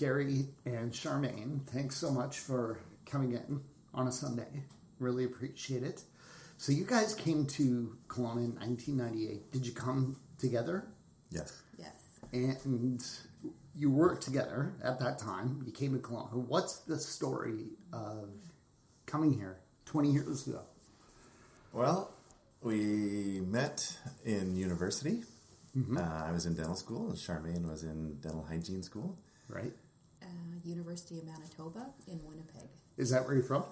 Gary and Sharmaine, thanks so much for coming in on a Sunday. Really appreciate it. So you guys came to Kelowna in 1998. Did you come together? Yes. Yes. And you worked together at that time. You came to Kelowna. What's the story of coming here 20 years ago? Well, we met in university. Mm-hmm. I was in dental school, and Sharmaine was in dental hygiene school. Right. University of Manitoba in Winnipeg. Is that where you're from?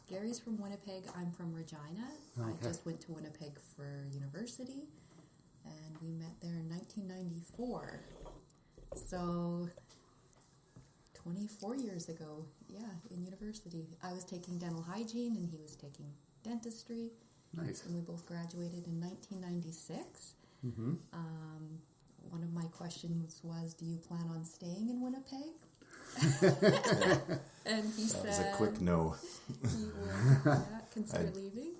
Gary's from Winnipeg. I'm from Regina. Okay. I just went to Winnipeg for university, and we met there in 1994. So 24 years ago, in university. I was taking dental hygiene, and he was taking dentistry. Nice. And we both graduated in 1996. Mm-hmm. One of my questions was, do you plan on staying in Winnipeg? And he said... That was a quick no. He would consider leaving.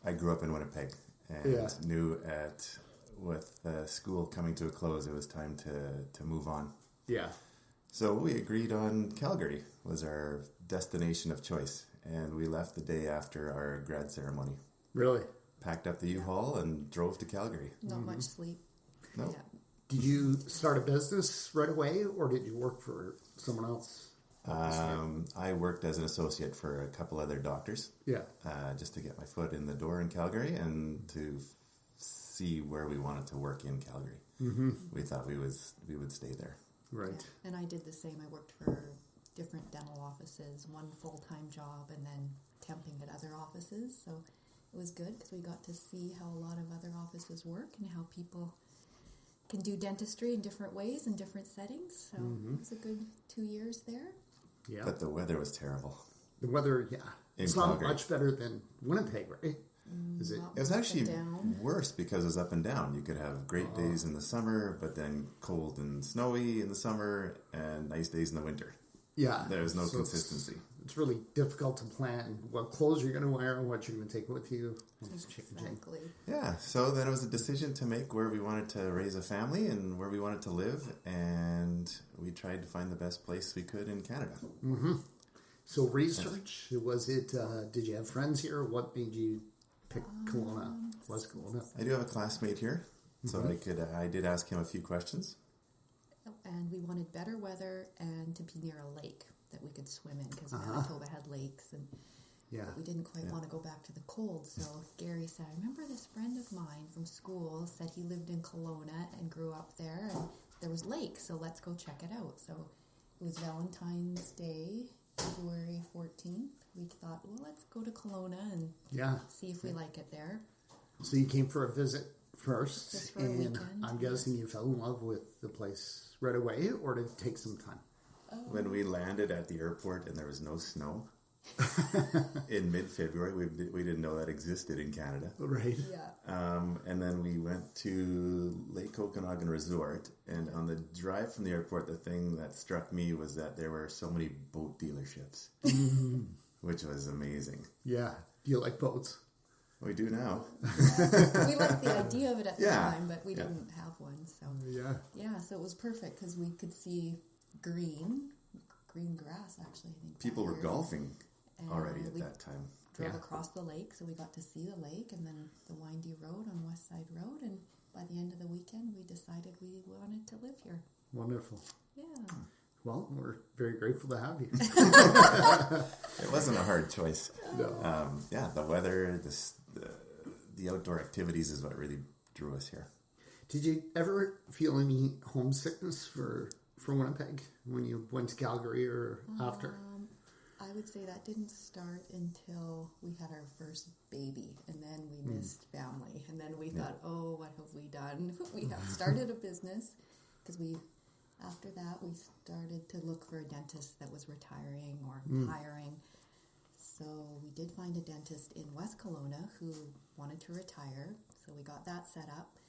I grew up in Winnipeg and knew with school coming to a close, it was time to move on. Yeah. So we agreed on Calgary was our destination of choice, and we left the day after our grad ceremony. Really? Packed up the U-Haul and drove to Calgary. Not much sleep. No. Yeah. Did you start a business right away, or did you work for someone else? I worked as an associate for a couple other doctors. Yeah. Just to get my foot in the door in Calgary and to see where we wanted to work in Calgary. Mm-hmm. We thought we would stay there. Right. Yeah. And I did the same. I worked for different dental offices, one full-time job, and then temping at other offices. So it was good because we got to see how a lot of other offices work and how people can do dentistry in different ways in different settings. So it was a good 2 years there. Yeah. But the weather was terrible. The weather, it's Calgary. Not much better than Winnipeg, right? Is it? It was actually worse because it was up and down. You could have great days in the summer, but then cold and snowy in the summer and nice days in the winter. Yeah. There was no consistency. It's really difficult to plan what clothes you're going to wear and what you're going to take with you. It's changing. Exactly. Yeah, so then it was a decision to make where we wanted to raise a family and where we wanted to live, and we tried to find the best place we could in Canada. Mm-hmm. So research, was it, did you have friends here? What made you pick Kelowna, West Kelowna? I do have a classmate here, so I did ask him a few questions. And we wanted better weather and to be near a lake that we could swim in because Manitoba had lakes, and but we didn't quite want to go back to the cold. So Gary said, I remember this friend of mine from school said he lived in Kelowna and grew up there, and there was lakes, so let's go check it out. So it was Valentine's Day, February 14th. We thought, well, let's go to Kelowna and see if we like it there. So you came for a visit first, Just for a and weekend, I'm guessing you fell in love with the place right away, or did it take some time? When we landed at the airport and there was no snow in mid-February, we didn't know that existed in Canada. Right. Yeah. And then we went to Lake Okanagan Resort, and on the drive from the airport, the thing that struck me was that there were so many boat dealerships, which was amazing. Yeah. Do you like boats? We do now. We liked the idea of it at the time, but we didn't have one. So yeah, so it was perfect because we could see green grass, actually, I think. People were golfing already at that time. Drove across the lake, so we got to see the lake and then the windy road on West Side Road, and by the end of the weekend, we decided we wanted to live here. Wonderful. Yeah. Well, we're very grateful to have you. It wasn't a hard choice. No. The weather, the outdoor activities is what really drew us here. Did you ever feel any homesickness for Winnipeg when you went to Calgary or after? I would say that didn't start until we had our first baby, and then we missed family, and then we thought, oh, what have we done? We have started a business because after that we started to look for a dentist that was retiring or hiring. So we did find a dentist in West Kelowna who wanted to retire, so we got that set up.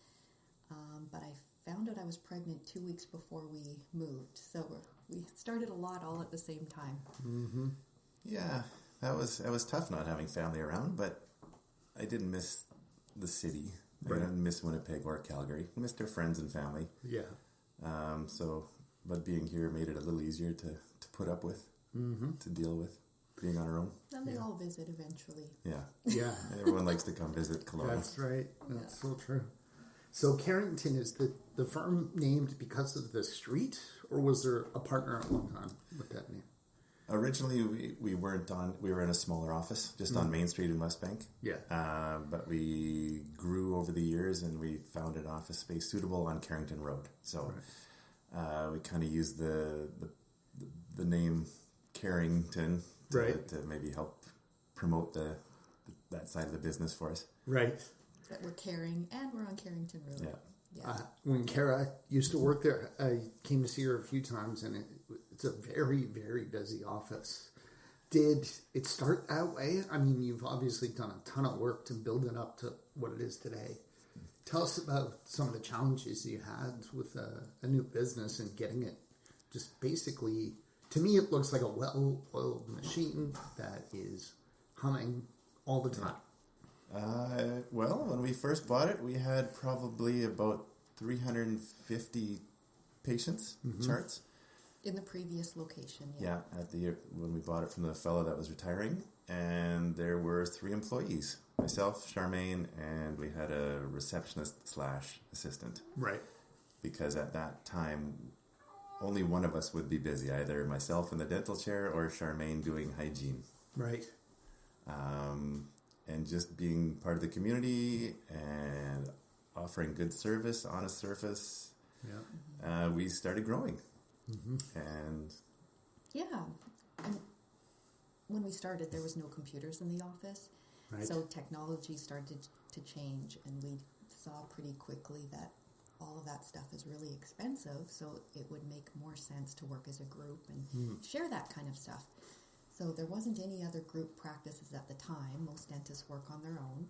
But I found out I was pregnant 2 weeks before we moved, so we started a lot all at the same time. Mm-hmm. Yeah, that was tough not having family around, but I didn't miss the city. Right. I didn't miss Winnipeg or Calgary. I missed our friends and family. Yeah. So but being here made it a little easier to put up with, to deal with being on our own. And they all visit eventually. Yeah. Yeah. Everyone likes to come visit Kelowna. That's right. That's so true. So Carrington, is the firm named because of the street, or was there a partner at one time with that name? Originally, we weren't on. We were in a smaller office, just on Main Street in West Bank. Yeah. But we grew over the years, and we found an office space suitable on Carrington Road. So we kind of used the name Carrington to maybe help promote that side of the business for us. Right. That we're caring, and we're on Carrington Road. Yeah. When Kara used to work there, I came to see her a few times, and it's a very, very busy office. Did it start that way? I mean, you've obviously done a ton of work to build it up to what it is today. Tell us about some of the challenges you had with a new business and getting it just basically, to me, it looks like a well-oiled machine that is humming all the time. Well, when we first bought it, we had probably about 350 patients charts. In the previous location, Yeah, when we bought it from the fellow that was retiring, and there were 3 employees, myself, Sharmaine, and we had a receptionist/assistant. Right. Because at that time, only one of us would be busy, either myself in the dental chair or Sharmaine doing hygiene. Right. And just being part of the community and offering good service, honest service, we started growing. And and when we started, there was no computers in the office, so technology started to change, and we saw pretty quickly that all of that stuff is really expensive, so it would make more sense to work as a group and share that kind of stuff. So there wasn't any other group practices at the time. Most dentists work on their own,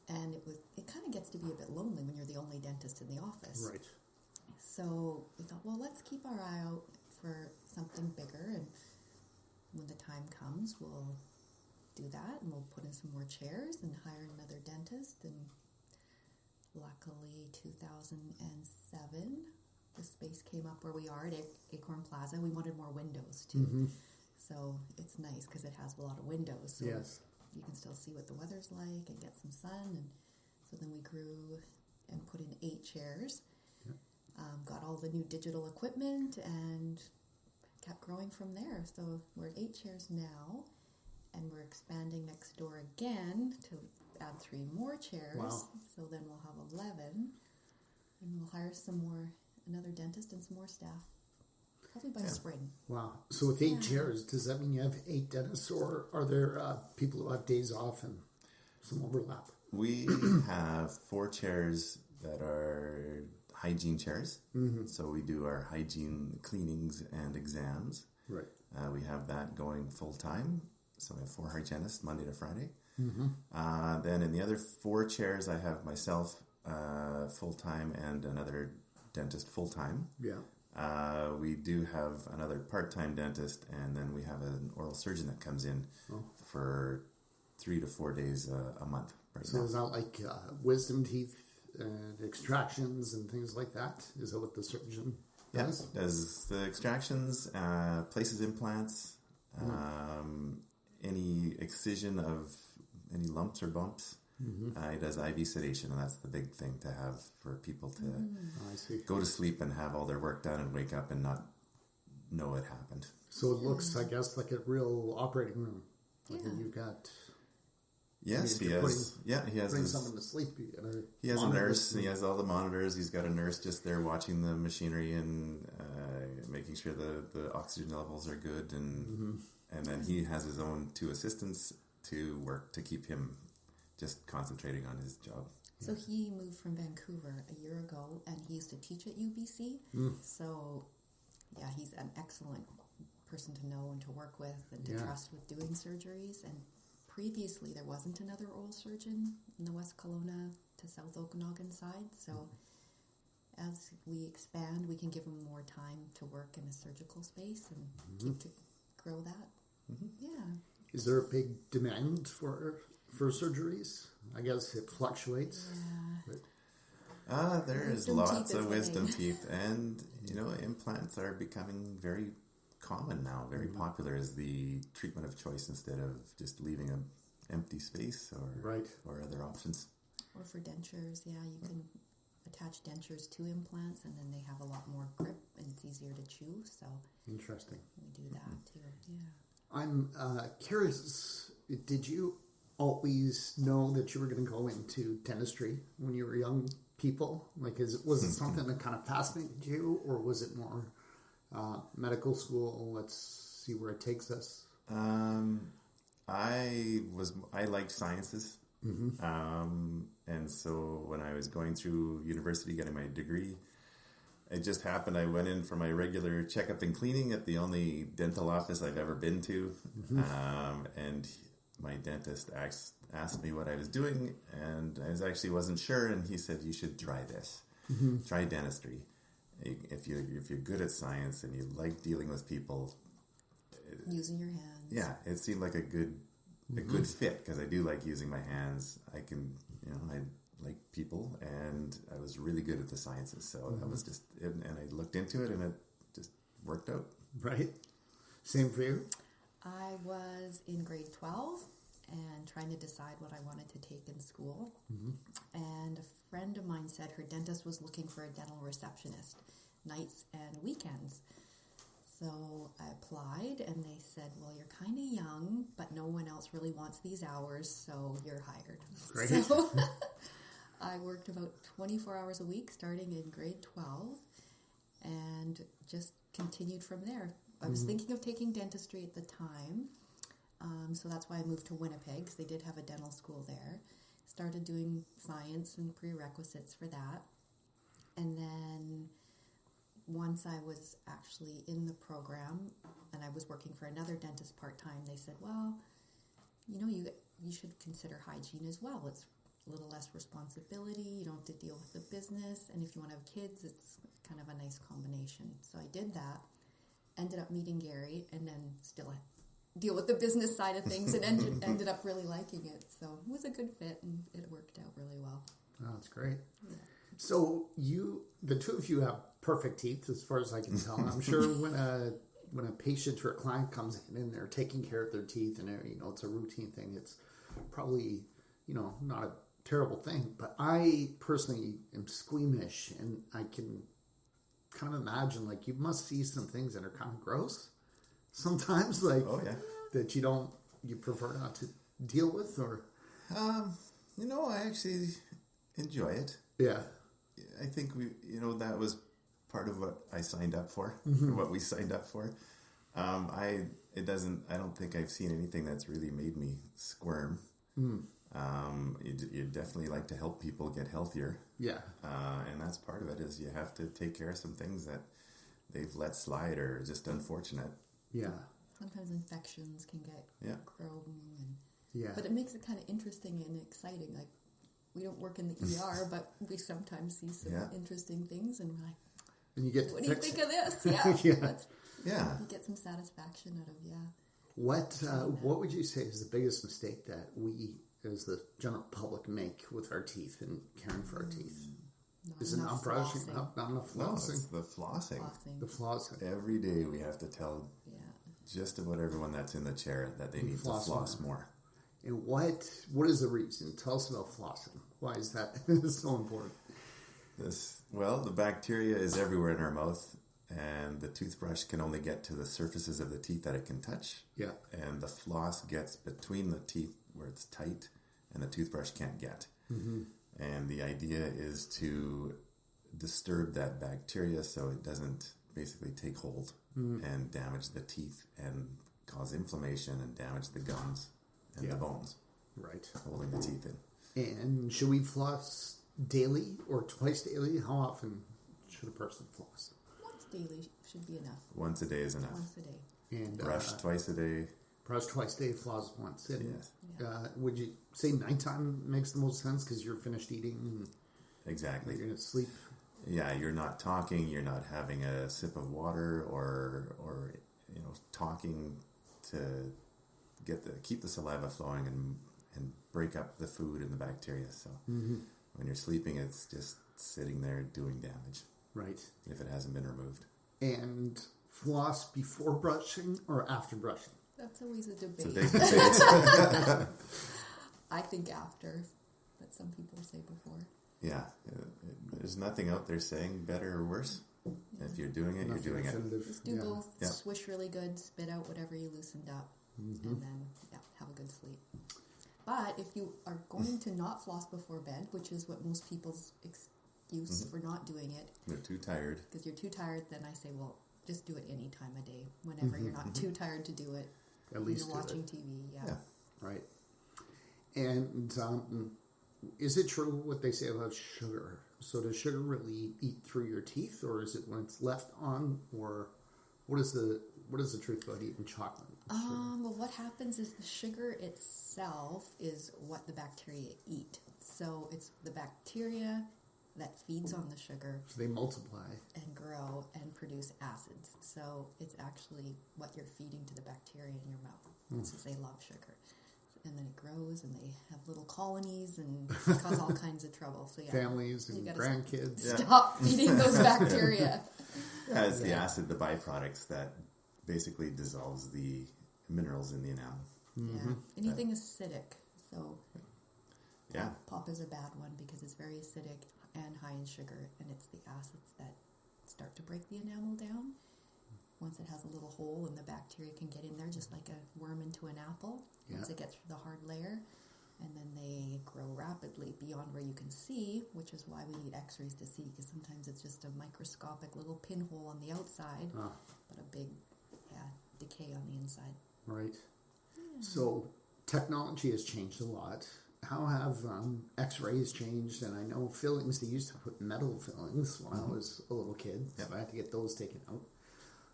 and it kind of gets to be a bit lonely when you're the only dentist in the office. Right. So we thought, well, let's keep our eye out for something bigger, and when the time comes, we'll do that, and we'll put in some more chairs and hire another dentist. And luckily, 2007, the space came up where we are at Acorn Plaza. We wanted more windows too, so it's nice because it has a lot of windows. So you can still see what the weather's like and get some sun. And so then we grew and put in 8 chairs. Got all the new digital equipment and kept growing from there. So we're at 8 chairs now, and we're expanding next door again to add 3 more chairs. Wow. So then we'll have 11, and we'll hire another dentist and some more staff, probably by spring. Wow. So with 8 chairs, does that mean you have 8 dentists, or are there people who have days off and some overlap? we have 4 chairs that are hygiene chairs. So we do our hygiene cleanings and exams. Right. We have that going full time. So we have 4 hygienists Monday to Friday. Then in the other 4 chairs, I have myself full time and another dentist full time. Yeah. We do have another part-time dentist, and then we have an oral surgeon that comes in for 3 to 4 days a month. So is that like wisdom teeth and extractions and things like that? Is that what the surgeon does? Does the extractions, places implants, any excision of any lumps or bumps. He does IV sedation, and that's the big thing to have for people to go to sleep and have all their work done and wake up and not know it happened. So it looks, I guess, like a real operating room. Like you've got... Yes, he has. He has. Putting someone to sleep. He has a nurse. He has all the monitors. He's got a nurse just there watching the machinery and making sure the oxygen levels are good, and then he has his own 2 assistants to work to keep him just concentrating on his job. So he moved from Vancouver a year ago, and he used to teach at UBC. So, yeah, he's an excellent person to know and to work with and to trust with doing surgeries. And previously, there wasn't another oral surgeon in the West Kelowna to South Okanagan side. So as we expand, we can give him more time to work in a surgical space and keep to grow that. Yeah. Is there a big demand for surgeries? I guess it fluctuates. Yeah. There is Wisdom lots teeth of is the wisdom thing. teeth, and implants are becoming very common now, very popular as the treatment of choice instead of just leaving an empty space or other options. Or for dentures, you can attach dentures to implants, and then they have a lot more grip and it's easier to chew. So interesting. We do that too. Yeah. I'm curious. Did you always know that you were going to go into dentistry when you were young people? Like, was it something that kind of fascinated you, or was it more medical school? Let's see where it takes us. I liked sciences. And so when I was going through university getting my degree, it just happened I went in for my regular checkup and cleaning at the only dental office I've ever been to. And my dentist asked me what I was doing, and I wasn't sure, and he said, you should try this. Try dentistry. If you're good at science and you like dealing with people. Using your hands. Yeah, it seemed like a good fit, because I do like using my hands. I can, I like people, and I was really good at the sciences. So that was just, and I looked into it, and it just worked out. Right. Same for you? I was in grade 12 and trying to decide what I wanted to take in school. And a friend of mine said her dentist was looking for a dental receptionist, nights and weekends. So I applied, and they said, well, you're kind of young, but no one else really wants these hours, so you're hired. Great. So I worked about 24 hours a week starting in grade 12 and just continued from there. I was thinking of taking dentistry at the time, so that's why I moved to Winnipeg, because they did have a dental school there. Started doing science and prerequisites for that. And then once I was actually in the program and I was working for another dentist part-time, they said, well, you should consider hygiene as well. It's a little less responsibility. You don't have to deal with the business. And if you want to have kids, it's kind of a nice combination. So I did that, ended up meeting Gary, and then still deal with the business side of things, and ended up really liking it. So it was a good fit, and it worked out really well. Oh, that's great. Yeah. So the two of you have perfect teeth, as far as I can tell. I'm sure when a patient or a client comes in and they're taking care of their teeth, and it's a routine thing, it's probably not a terrible thing. But I personally am squeamish, and I can kind of imagine, like, you must see some things that are kind of gross sometimes, like that you prefer not to deal with, or I actually enjoy it. Yeah. I think that was part of what I signed up for, what we signed up for. I don't think I've seen anything that's really made me squirm. You definitely like to help people get healthier. Yeah. And that's part of it, is you have to take care of some things that they've let slide or are just unfortunate. Yeah. Sometimes infections can get grown, but it makes it kind of interesting and exciting. Like, we don't work in the ER, but we sometimes see some interesting things, and we're like, and you get what do you think of this? Yeah. You get some satisfaction out of What would you say is the biggest mistake that we, as the general public, make with our teeth and caring for our teeth? Is it not brushing? Not enough flossing? No, it's the flossing. The flossing. Every day we have to tell just about everyone that's in the chair that they need to floss more. And what is the reason? Tell us about flossing. Why is that so important? The bacteria is everywhere in our mouth, and the toothbrush can only get to the surfaces of the teeth that it can touch. Yeah. And the floss gets between the teeth where it's tight and the toothbrush can't get. And the idea is to disturb that bacteria so it doesn't basically take hold and damage the teeth and cause inflammation and damage the gums and the bones. Right. Holding the teeth in. And should we floss daily or twice daily? How often should a person floss? Once daily should be enough. Once a day is enough. Once a day. And brush twice a day. Brush twice a day, floss once. And, would you say nighttime makes the most sense because you're finished eating? Exactly. You're going to sleep. Yeah, you're not talking. You're not having a sip of water or talking to keep the saliva flowing and break up the food and the bacteria. So when you're sleeping, it's just sitting there doing damage. Right. If it hasn't been removed. And floss before brushing or after brushing? That's always a debate. It's a big debate. I think after, but some people say before. Yeah. There's nothing out there saying better or worse. Yeah. If you're doing it, Nothing you're doing definitive. it. Just do both. Yeah. Swish really good, spit out whatever you loosened up, and then have a good sleep. But if you are going to not floss before bed, which is what most people's excuse for not doing it, they're too tired. Because you're too tired, then I say, well, just do it any time of day. Whenever you're not too tired to do it. At least you're watching TV. Yeah. Right. And is it true what they say about sugar? So does sugar really eat through your teeth, or is it when it's left on, or what is the truth about eating chocolate? Well, what happens is the sugar itself is what the bacteria eat. So it's the bacteria that feeds on the sugar. So they multiply. And grow and produce acids. So it's actually what you're feeding to the bacteria in your mouth. Since they love sugar. And then it grows and they have little colonies and cause all kinds of trouble. So families and grandkids. Stop feeding those bacteria. Yeah, it's the acid, the byproducts that basically dissolves the minerals in the enamel. Yeah. Anything acidic. So yeah. Pop is a bad one because it's very acidic and high in sugar, and it's the acids that start to break the enamel down. Once it has a little hole and the bacteria can get in there, just like a worm into an apple, once it gets through the hard layer, and then they grow rapidly beyond where you can see, which is why we need x-rays to see, because sometimes it's just a microscopic little pinhole on the outside, but a big decay on the inside. Right. Yeah. So technology has changed a lot. How have x-rays changed? And I know fillings, they used to put metal fillings when I was a little kid, so I had to get those taken out.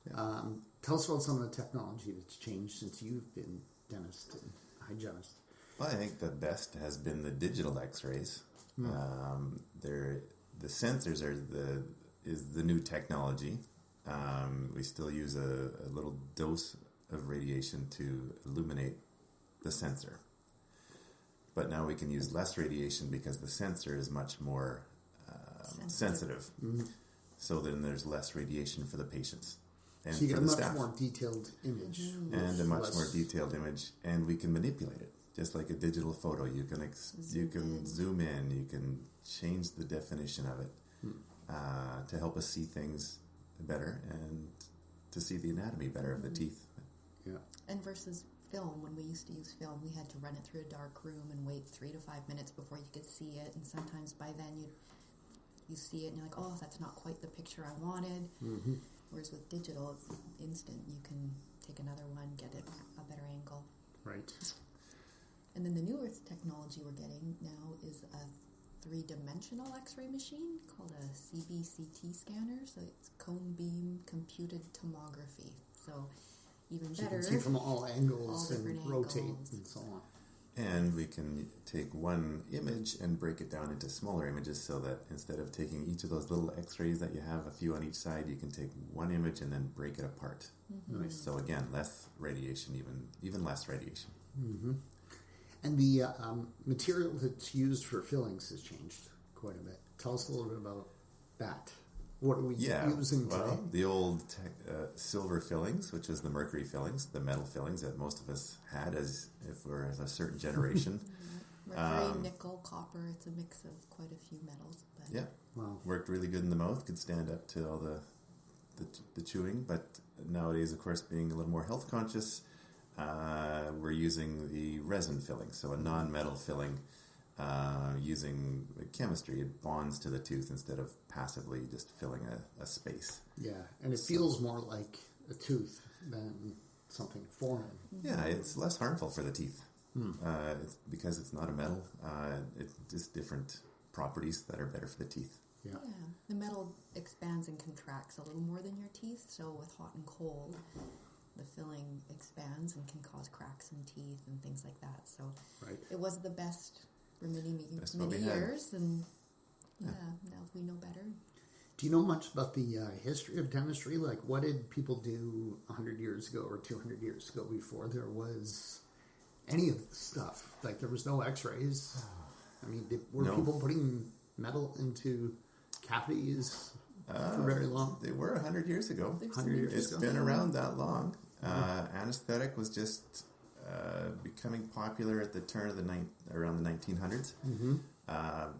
Yeah. Tell us about some of the technology that's changed since you've been dentist and hygienist. Well, I think the best has been the digital x-rays. The sensors is the new technology. We still use a little dose of radiation to illuminate the sensor. But now we can use less radiation because the sensor is much more sensitive. So then there's less radiation for the patients. And so you get for a the much staff. more detailed image. And a much more detailed image. And we can manipulate it. Just like a digital photo. You can zoom in. You can change the definition of it to help us see things better and to see the anatomy better of the teeth. Yeah. And versus film, when we used to use film, we had to run it through a dark room and wait 3 to 5 minutes before you could see it. And sometimes by then you see it and you're like, oh, that's not quite the picture I wanted. Whereas with digital, it's instant. You can take another one, get it a better angle. Right. And then the newest technology we're getting now is a 3-dimensional x-ray machine called a CBCT scanner. So it's cone beam computed tomography. So even better. You can see from all angles all and rotate and so on. And we can take one image and break it down into smaller images so that instead of taking each of those little x-rays that you have, a few on each side, you can take one image and then break it apart. Nice. So again, less radiation, even less radiation. And the material that's used for fillings has changed quite a bit. Tell us a little bit about that. What are we using today? The old silver fillings, which is the mercury fillings, the metal fillings that most of us had as if we're of a certain generation. Mercury, nickel, copper, it's a mix of quite a few metals. But Worked really good in the mouth, could stand up to all the chewing, but nowadays, of course, being a little more health conscious, we're using the resin filling, so a non-metal filling. Using chemistry, it bonds to the tooth instead of passively just filling a space. Yeah, and it feels more like a tooth than something foreign. Yeah, it's less harmful for the teeth. It's because it's not a metal. It's just different properties that are better for the teeth. Yeah, the metal expands and contracts a little more than your teeth, so with hot and cold, the filling expands and can cause cracks in teeth and things like that. So it was the best for many years, and now we know better. Do you know much about the history of dentistry? Like, what did people do 100 years ago or 200 years ago before there was any of this stuff? Like, there was no x-rays. I mean, were people putting metal into cavities for very long? They were 100 years ago. 100 years It's ago. been around that long. Anesthetic was just becoming popular at the turn of around the 1900s.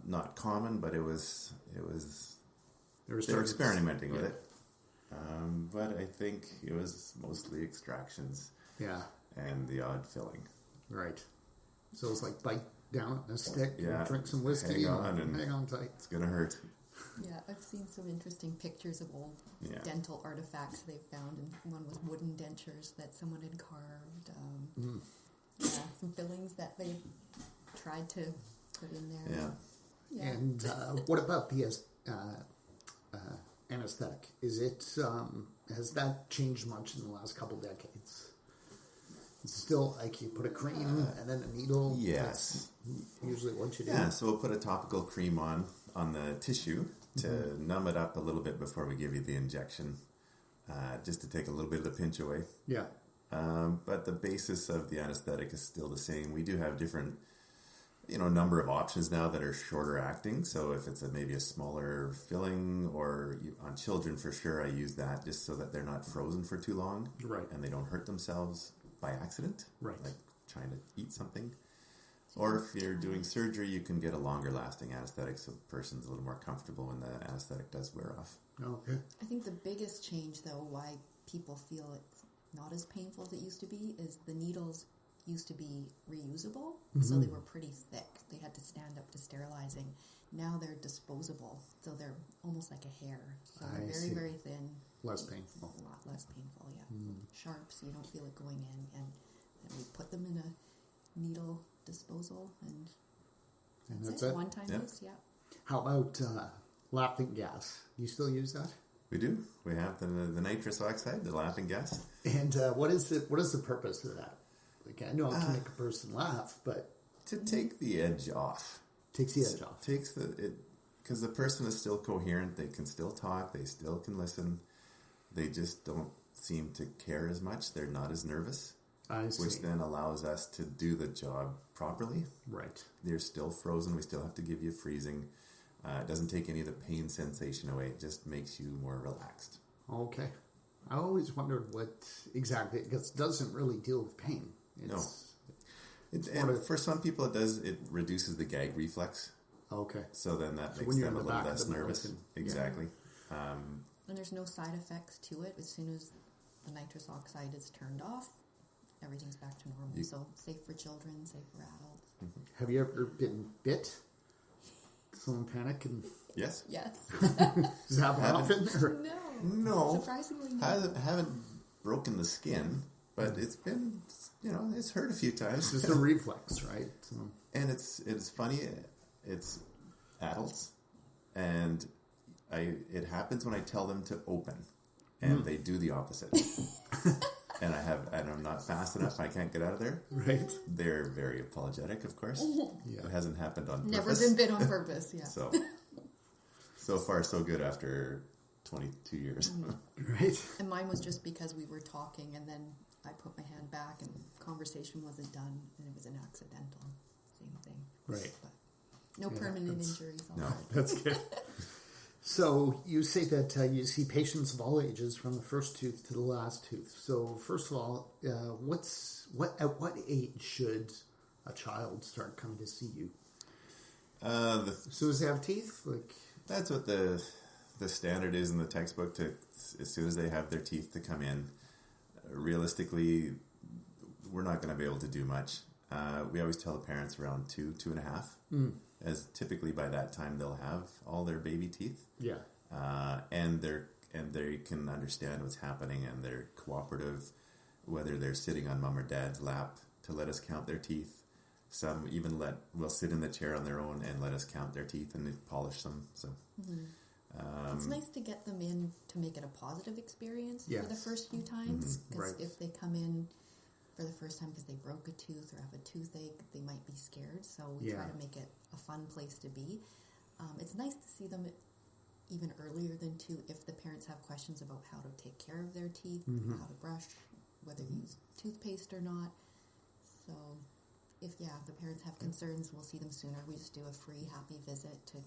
Not common, but it was. They were experimenting with it. But I think it was mostly extractions. Yeah. And the odd filling. Right. So it's like bite down a stick, and drink some whiskey, hang on tight. It's gonna hurt. Yeah, I've seen some interesting pictures of old dental artifacts they've found, and one was wooden dentures that someone had carved. Some fillings that they tried to put in there. Yeah. And what about the anesthetic? Is it has that changed much in the last couple decades? It's still like you put a cream and then a needle. Yes. That's usually what you do. Yeah, so we'll put a topical cream on the tissue to numb it up a little bit before we give you the injection, just to take a little bit of the pinch away. Yeah. But the basis of the anesthetic is still the same. We do have different, number of options now that are shorter acting. So if it's maybe a smaller filling, or on children for sure, I use that just so that they're not frozen for too long. Right. And they don't hurt themselves by accident. Right. Like trying to eat something. Or if you're doing surgery, you can get a longer lasting anesthetic so the person's a little more comfortable when the anesthetic does wear off. Okay. I think the biggest change, though, why people feel it's not as painful as it used to be, is the needles used to be reusable, so they were pretty thick. They had to stand up to sterilizing. Now they're disposable, so they're almost like a hair. So they're very, very thin. Less painful. A lot less painful, yeah. Sharp, so you don't feel it going in. And we put them in a needle disposal, and that's it. One time use, yeah. How about laughing gas? You still use that? We do. We have the nitrous oxide, the laughing gas. And what is the purpose of that? Like, I know it can make a person laugh, but to take the edge off. Takes the edge off. Because the person is still coherent. They can still talk. They still can listen. They just don't seem to care as much. They're not as nervous. I see. Which then allows us to do the job properly. Right. They're still frozen. We still have to give you freezing. It doesn't take any of the pain sensation away. It just makes you more relaxed. Okay. I always wondered what exactly, because it doesn't really deal with pain. No. And for some people it does. It reduces the gag reflex. Okay. So then that makes them a little less nervous. Exactly. And there's no side effects to it. As soon as the nitrous oxide is turned off, everything's back to normal. So safe for children, safe for adults. Have you ever been bit? Someone panic and... Yes. Yes. Does that happen often? Or? No. Surprisingly not. Haven't broken the skin, but it's been, it's hurt a few times. It's a reflex, right? So. And it's funny. It's adults, and it happens when I tell them to open, and they do the opposite. And I'm not fast enough. I can't get out of there. Right. They're very apologetic, of course. Yeah. It hasn't happened on Never purpose. been bit on purpose, yeah. So far so good after 22 years. Right. And mine was just because we were talking, and then I put my hand back, and conversation wasn't done, and it was an accidental. Same thing. Right. But no permanent injuries. No. That's good. So you say that you see patients of all ages from the first tooth to the last tooth. So first of all, at what age should a child start coming to see you? As soon as they have teeth, that's what the standard is in the textbook. As soon as they have their teeth to come in. Realistically, we're not going to be able to do much. We always tell the parents around 2.5, as typically by that time they'll have all their baby teeth. Yeah. And they can understand what's happening, and they're cooperative, whether they're sitting on mom or dad's lap to let us count their teeth. Some even will sit in the chair on their own and let us count their teeth and polish them. So it's nice to get them in to make it a positive experience for the first few times. Because if they come in for the first time because they broke a tooth or have a toothache, they might be scared. So we try to make it a fun place to be. It's nice to see them even earlier than 2 if the parents have questions about how to take care of their teeth, how to brush, whether to use toothpaste or not. So if the parents have concerns, we'll see them sooner. We just do a free happy visit to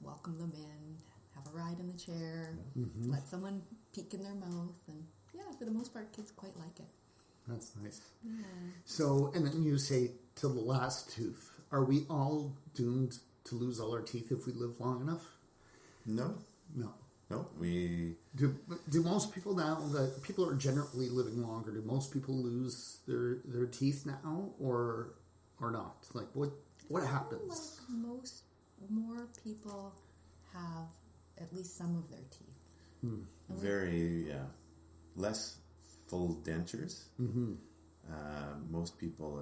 welcome them in, have a ride in the chair, let someone peek in their mouth, and yeah, for the most part, kids quite like it. That's nice. Yeah. So, and then you say to the last tooth, are we all doomed to lose all our teeth if we live long enough? No. No. We Do most people now, that people are generally living longer, do most people lose their teeth now or not? Like what happens? Like more people have at least some of their teeth. very less full dentures. Most people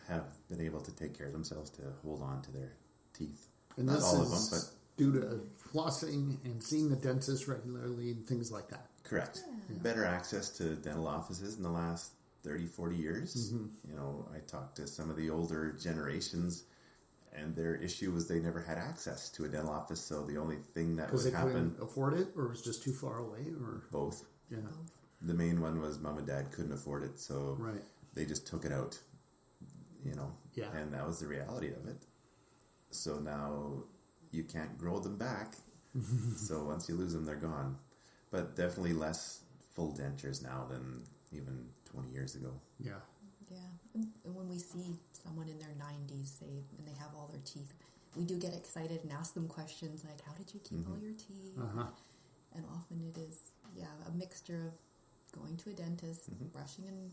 have been able to take care of themselves to hold on to their teeth. And not this all is of them, but due to flossing and seeing the dentist regularly and things like that. correct. Yeah. Better access to dental offices in the last 30, 40 years. You know, I talked to some of the older generations, and their issue was they never had access to a dental office, so the only thing that Because would they happen... couldn't afford it, or it was just too far away, or Both. yeah, The main one was mom and dad couldn't afford it, so right, they just took it out, you know, yeah, and that was the reality of it. So now you can't grow them back, so once you lose them, they're gone. But definitely less full dentures now than even 20 years ago. yeah, Yeah, and when we see someone in their 90s, say, and they have all their teeth, we do get excited and ask them questions like, how did you keep all your teeth? And often it is, a mixture of going to a dentist, brushing and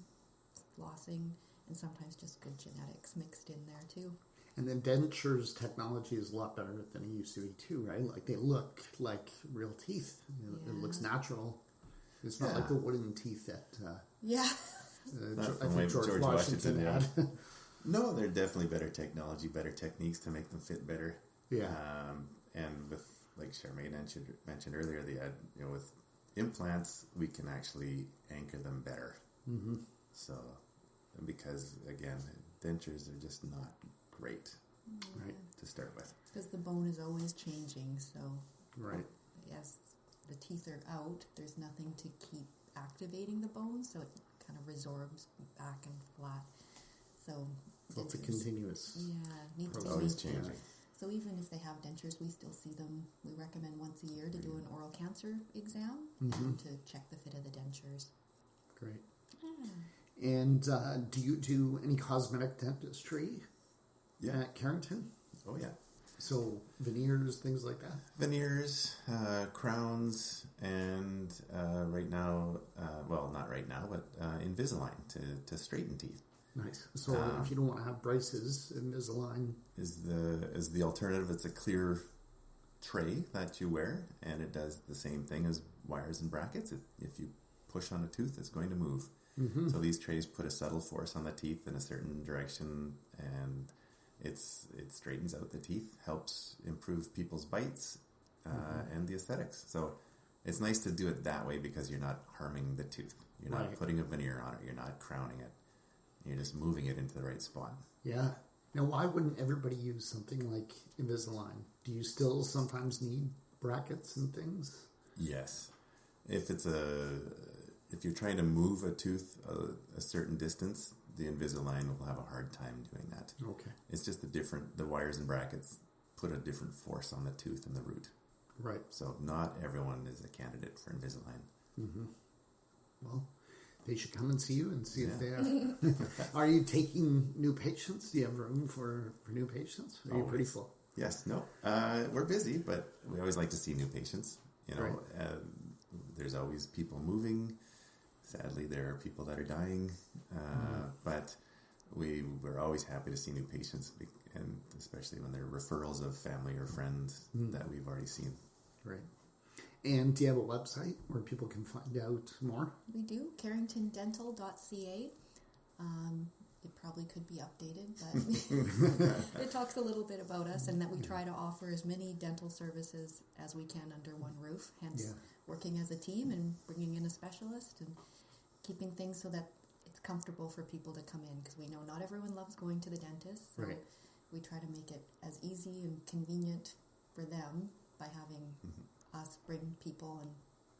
flossing, and sometimes just good genetics mixed in there too. And then dentures technology is a lot better than it used to be too, right? Like they look like real teeth. It looks natural. It's not like the wooden teeth that I think George Washington had. No, they're definitely better technology, better techniques to make them fit better. Yeah. And with, like Sharmaine mentioned earlier, with implants, we can actually anchor them better. So, because again, dentures are just not great to start with. Because the bone is always changing, so as the teeth are out, there's nothing to keep activating the bone, so it kind of resorbs back and flat. So it's a continuous. Needs to be always maintained. changing. So even if they have dentures, we still see them. We recommend once a year to do an oral cancer exam and to check the fit of the dentures. Great. And do you do any cosmetic dentistry at Carrington? Oh, yeah. So veneers, things like that? Veneers, crowns, and right now, well, not right now, but Invisalign to straighten teeth. Nice. So if you don't want to have braces, Invisalign is the alternative. It's a clear tray that you wear, and it does the same thing as wires and brackets. If you push on a tooth, it's going to move. So these trays put a subtle force on the teeth in a certain direction, and it straightens out the teeth, helps improve people's bites and the aesthetics. So it's nice to do it that way because you're not harming the tooth. You're not putting a veneer on it. You're not crowning it. You're just moving it into the right spot. Yeah. Now, why wouldn't everybody use something like Invisalign? Do you still sometimes need brackets and things? Yes. If you're trying to move a tooth a certain distance, the Invisalign will have a hard time doing that. Okay. It's just the wires and brackets put a different force on the tooth and the root. Right. So not everyone is a candidate for Invisalign. Well, they should come and see you and see if they have. Are you taking new patients? Do you have room for new patients? Are you pretty full? Yes. No. We're busy, but we always like to see new patients. There's always people moving. Sadly, there are people that are dying, but we're always happy to see new patients, and especially when they're referrals of family or friends that we've already seen. Right. And do you have a website where people can find out more? We do, carringtondental.ca. It probably could be updated, but it talks a little bit about us and that we try to offer as many dental services as we can under one roof, hence working as a team and bringing in a specialist and keeping things so that it's comfortable for people to come in, because we know not everyone loves going to the dentist, so we try to make it as easy and convenient for them by having us bring people and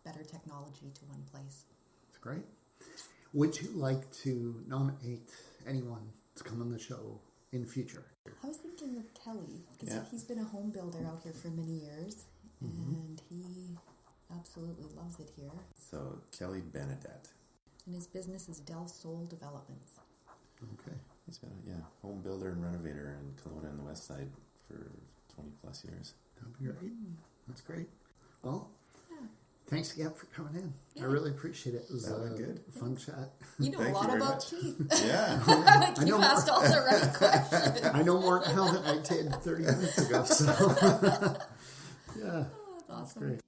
better technology to one place. That's great. Would you like to nominate anyone to come on the show in future? I was thinking of Kelly, because he's been a home builder out here for many years, and he absolutely loves it here. So Kelly Benedette. And his business is Del Sol Developments. Okay. He's been a home builder and renovator in Kelowna and the West Side for 20 plus years. That'd be great. That's great. Well, Yeah. thanks again for coming in. Yeah. I really appreciate it. It was That a went good. fun chat. You know Thank a you lot very about much. teeth. Yeah. Like I you know asked all the right questions. I know more now than I did 30 minutes ago. So, yeah. Oh, that's awesome. Great.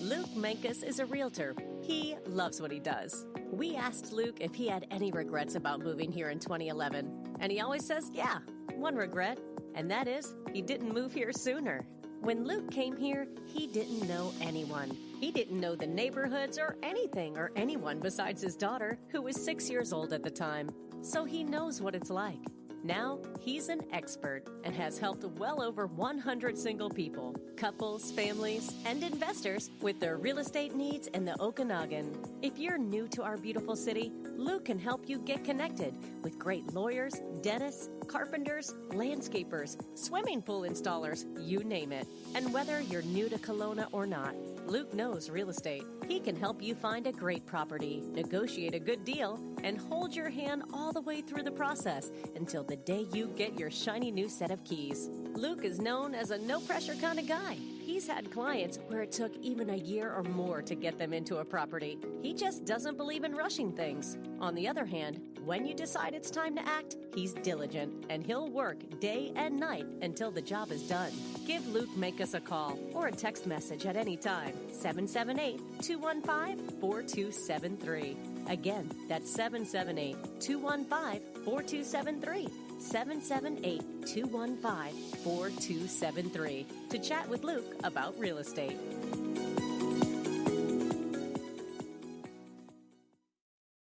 Luke Mankus is a realtor. He loves what he does. We asked Luke if he had any regrets about moving here in 2011, and he always says, yeah, one regret, and that is he didn't move here sooner. When Luke came here, he didn't know anyone. He didn't know the neighborhoods or anything or anyone besides his daughter, who was 6 years old at the time. So he knows what it's like. Now, he's an expert and has helped well over 100 single people, couples, families, and investors with their real estate needs in the Okanagan. If you're new to our beautiful city, Luke can help you get connected with great lawyers, dentists, carpenters, landscapers, swimming pool installers, you name it. And whether you're new to Kelowna or not, Luke knows real estate. He can help you find a great property, negotiate a good deal, and hold your hand all the way through the process until the day you get your shiny new set of keys. Luke is known as a no-pressure kind of guy. He's had clients where it took even a year or more to get them into a property. He just doesn't believe in rushing things. On the other hand, when you decide it's time to act, he's diligent, and he'll work day and night until the job is done. Give Luke Mankus a call or a text message at any time, 778-215-4273. Again, that's 778-215-4273. 778-215-4273 to chat with Luke about real estate.